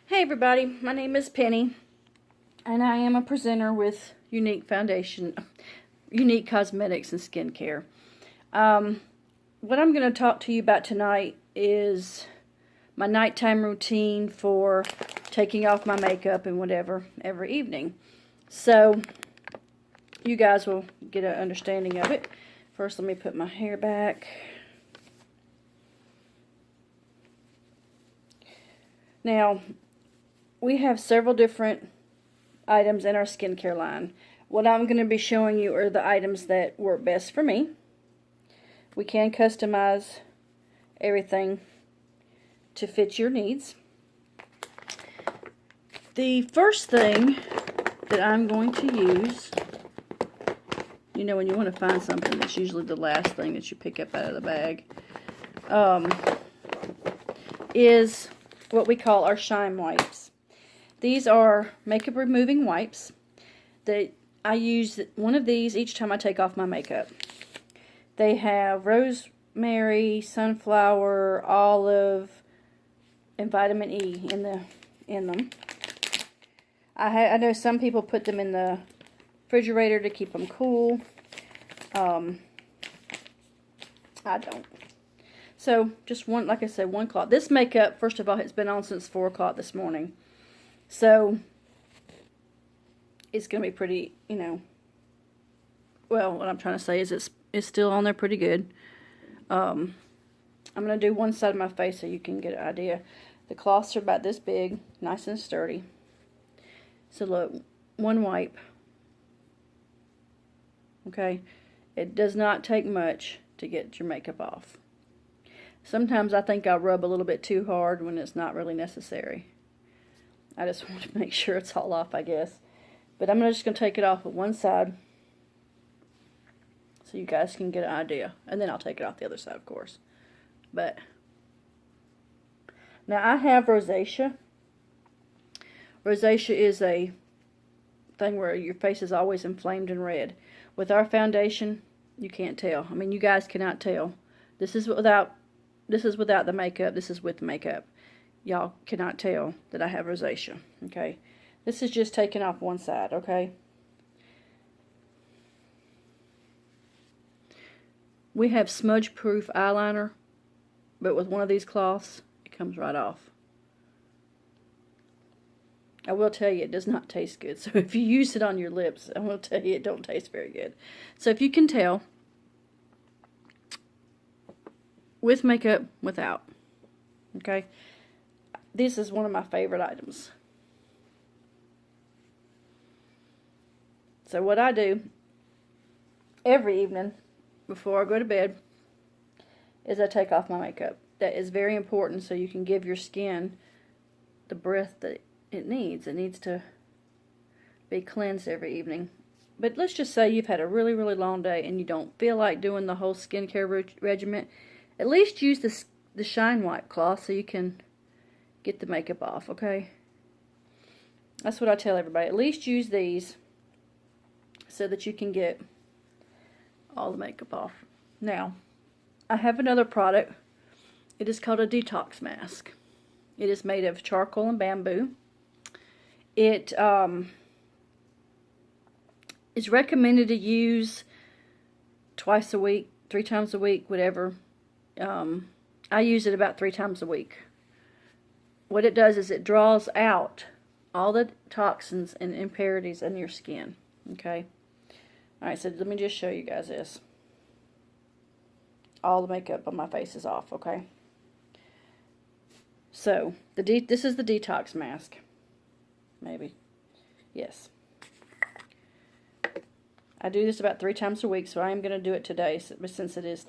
Hey everybody, my name is Penny, and I am a presenter with Younique Foundation, Younique Cosmetics and Skincare. What I'm going to talk to you about tonight is my nighttime routine for taking off my makeup and whatever every evening. So, you guys will get an understanding of it. First, let me put my hair back. Now, we have several different items in our skincare line. What I'm going to be showing you are the items that work best for me. We can customize everything to fit your needs. The first thing that I'm going to use, you know, when you want to find something, that's usually the last thing that you pick up out of the bag, is what we call our shine wipes. These are makeup removing wipes. I use one of these each time I take off my makeup. They have rosemary, sunflower, olive, and vitamin E in them. I know some people put them in the refrigerator to keep them cool. I don't. So, just one, like I said, one cloth. This makeup, first of all, has been on since 4 o'clock this morning. So, it's going to be pretty, you know, well, what I'm trying to say is it's still on there pretty good. I'm going to do one side of my face so you can get an idea. The cloths are about this big, nice and sturdy. So, look, one wipe. Okay? It does not take much to get your makeup off. Sometimes I think I rub a little bit too hard when it's not really necessary. I just want to make sure it's all off, I guess. But I'm just going to take it off with one side so you guys can get an idea. And then I'll take it off the other side, of course. But now I have rosacea. Rosacea is a thing where your face is always inflamed and red. With our foundation, you can't tell. I mean, you guys cannot tell. This is without the makeup. This is with the makeup. Y'all cannot tell that I have rosacea. Okay. This is just taking off one side. Okay. We have smudge proof eyeliner, but with one of these cloths, it comes right off. I will tell you, it does not taste good. So if you use it on your lips, I will tell you, it don't taste very good. So if you can tell, with makeup, without. Okay? This is one of my favorite items. So what I do every evening before I go to bed is I take off my makeup. That is very important so you can give your skin the breath that it needs. It needs to be cleansed every evening. But let's just say you've had a really, really long day and you don't feel like doing the whole skincare regimen. At least use the shine wipe cloth so you can get the makeup off, okay? That's what I tell everybody. At least use these so that you can get all the makeup off. Now, I have another product. It is called a detox mask. It is made of charcoal and bamboo. It is recommended to use twice a week, 3 times a week, whatever. I use it about 3 times a week. What it does is it draws out all the toxins and impurities in your skin. Okay? Alright, so let me just show you guys this. All the makeup on my face is off, okay? So, this is the detox mask. Maybe. Yes. I do this about 3 times a week, so I am going to do it today since it is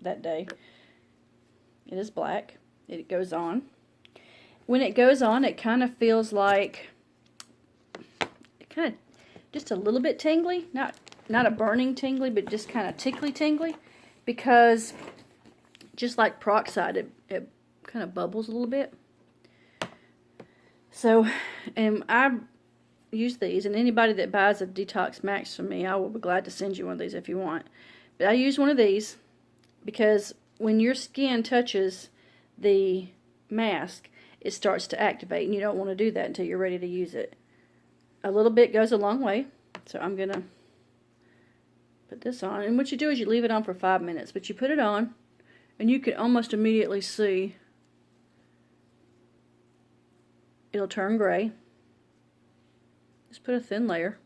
that day. It is black. It goes on. When it goes on, it kind of feels like, just a little bit tingly. Not a burning tingly, but just kind of tickly tingly. Because, just like peroxide, it kind of bubbles a little bit. So, I use these, and anybody that buys a detox mask from me, I will be glad to send you one of these if you want. But I use one of these because when your skin touches the mask, it starts to activate, and you don't want to do that until you're ready to use it. A little bit goes a long way, so I'm going to put this on. And what you do is you leave it on for 5 minutes, but you put it on, and you can almost immediately see it'll turn gray. Just put a thin layer.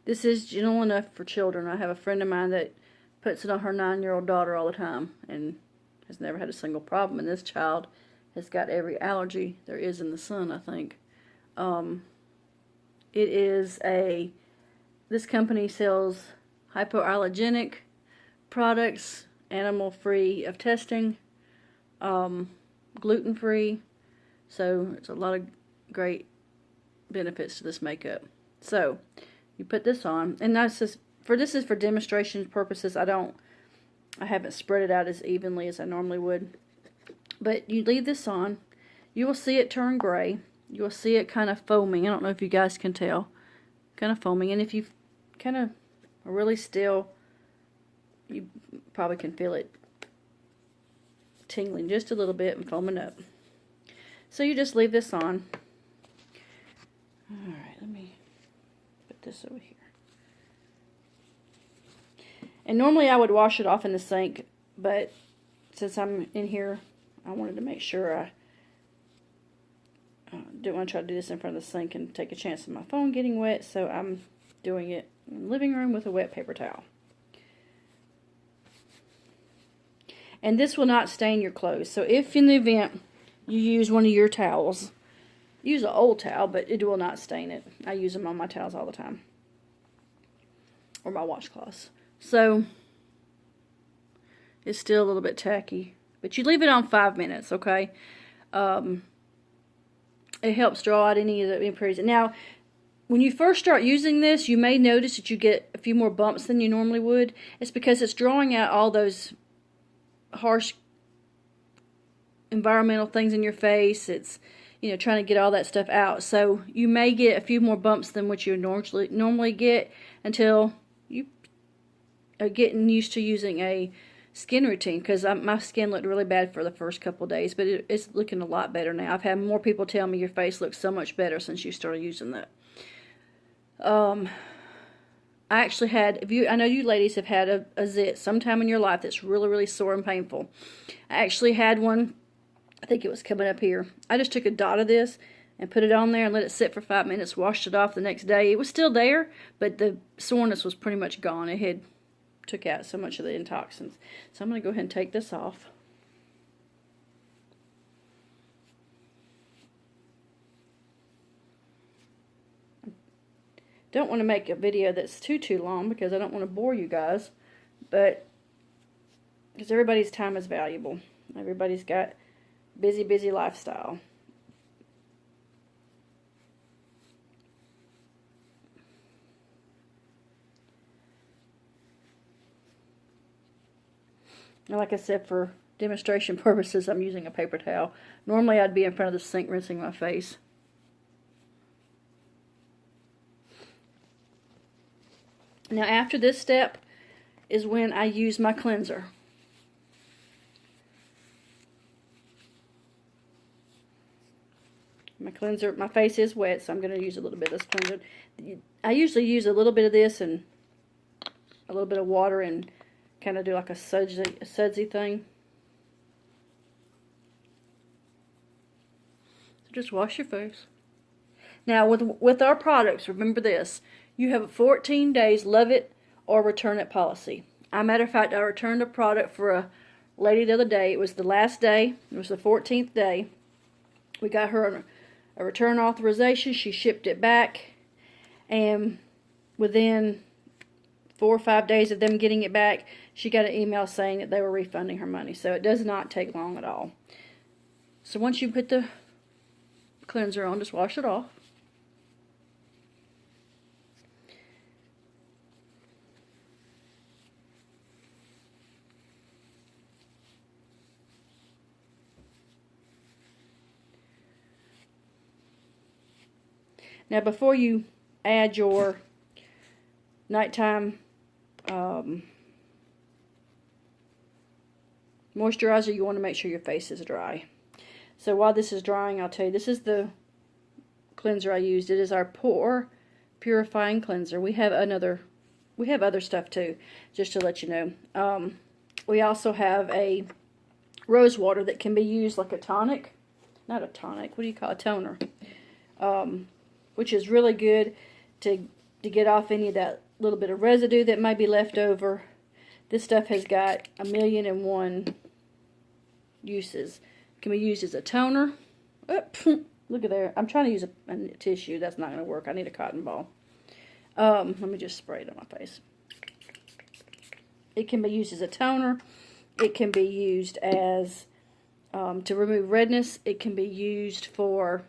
This is gentle enough for children. I have a friend of mine that puts it on her 9-year-old daughter all the time and has never had a single problem. And this child has got every allergy there is in the sun, I think. It is this company sells hypoallergenic products, animal-free of testing, gluten-free. So there's a lot of great benefits to this makeup. So you put this on, and this is for demonstration purposes. I haven't spread it out as evenly as I normally would. But you leave this on, you will see it turn gray. You will see it kind of foaming. I don't know if you guys can tell. Kind of foaming. And if you kind of are really still, you probably can feel it tingling just a little bit and foaming up. So you just leave this on. Alright, let me put this over here. And normally I would wash it off in the sink, but since I'm in here, I wanted to make sure I didn't want to try to do this in front of the sink and take a chance of my phone getting wet, so I'm doing it in the living room with a wet paper towel. And this will not stain your clothes. So if in the event you use one of your towels, use an old towel, but it will not stain it. I use them on my towels all the time. Or my washcloths. So it's still a little bit tacky. But you leave it on 5 minutes, okay? It helps draw out any of the impurities. Now, when you first start using this, you may notice that you get a few more bumps than you normally would. It's because it's drawing out all those harsh environmental things in your face. It's, you know, trying to get all that stuff out. So you may get a few more bumps than what you normally get until you are getting used to using a skin routine, because my skin looked really bad for the first couple of days, but it's looking a lot better now. I've had more people tell me your face looks so much better since you started using that. I actually had, I know you ladies have had a zit sometime in your life that's really, really sore and painful. I actually had one, I think it was coming up here. I just took a dot of this and put it on there and let it sit for 5 minutes, washed it off the next day. It was still there, but the soreness was pretty much gone. It had took out so much of the toxins. So I'm going to go ahead and take this off. Don't want to make a video that's too long because I don't want to bore you guys, but because everybody's time is valuable. Everybody's got busy lifestyle. And like I said, for demonstration purposes, I'm using a paper towel. Normally, I'd be in front of the sink rinsing my face. Now, after this step is when I use my cleanser. My face is wet, so I'm going to use a little bit of this cleanser. I usually use a little bit of this and a little bit of water and kind of do like a sudsy thing. So just wash your face. Now with our products, remember this. You have 14 days love it or return it policy. Matter of fact, I returned a product for a lady the other day. It was the last day. It was the 14th day. We got her a return authorization. She shipped it back. And within 4 or 5 days of them getting it back, she got an email saying that they were refunding her money. So it does not take long at all. So once you put the cleanser on, just wash it off. Now, before you add your nighttime moisturizer, you want to make sure your face is dry. So while this is drying, I'll tell you, this is the cleanser I used. It is our pore purifying cleanser. We have other stuff too, just to let you know. We also have a rose water that can be used like a tonic. Not a tonic, what do you call it? A toner. Which is really good to get off any of that little bit of residue that might be left over. This stuff has got 1,000,001 uses. It can be used as a toner. Look at there. I'm trying to use a tissue. That's not going to work. I need a cotton ball. Let me just spray it on my face. It can be used as a toner. It can be used as to remove redness. It can be used for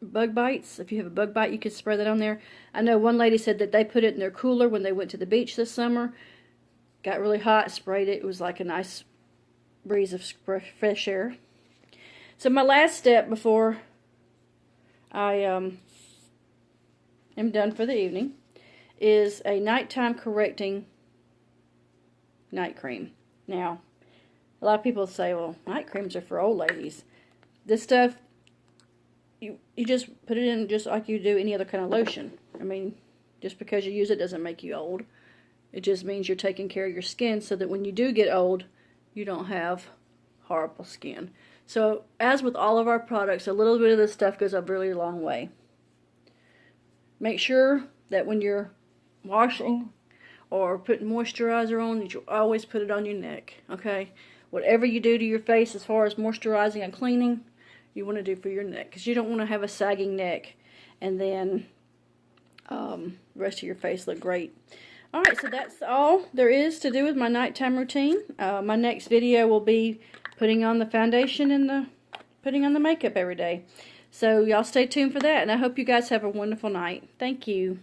bug bites. If you have a bug bite, you can spray that on there. I know one lady said that they put it in their cooler when they went to the beach this summer. Got really hot, sprayed it. It was like a nice breeze of fresh air. So my last step before I am done for the evening is a nighttime correcting night cream. Now, a lot of people say, well, night creams are for old ladies. This stuff, you just put it in just like you do any other kind of lotion. I mean, just because you use it doesn't make you old. It just means you're taking care of your skin so that when you do get old, you don't have horrible skin. So, as with all of our products, a little bit of this stuff goes a really long way. Make sure that when you're washing or putting moisturizer on, that you always put it on your neck, okay? Whatever you do to your face as far as moisturizing and cleaning, you want to do for your neck, because you don't want to have a sagging neck and then the rest of your face look great. Alright, so that's all there is to do with my nighttime routine. My next video will be putting on the foundation and putting on the makeup every day. So y'all stay tuned for that, and I hope you guys have a wonderful night. Thank you.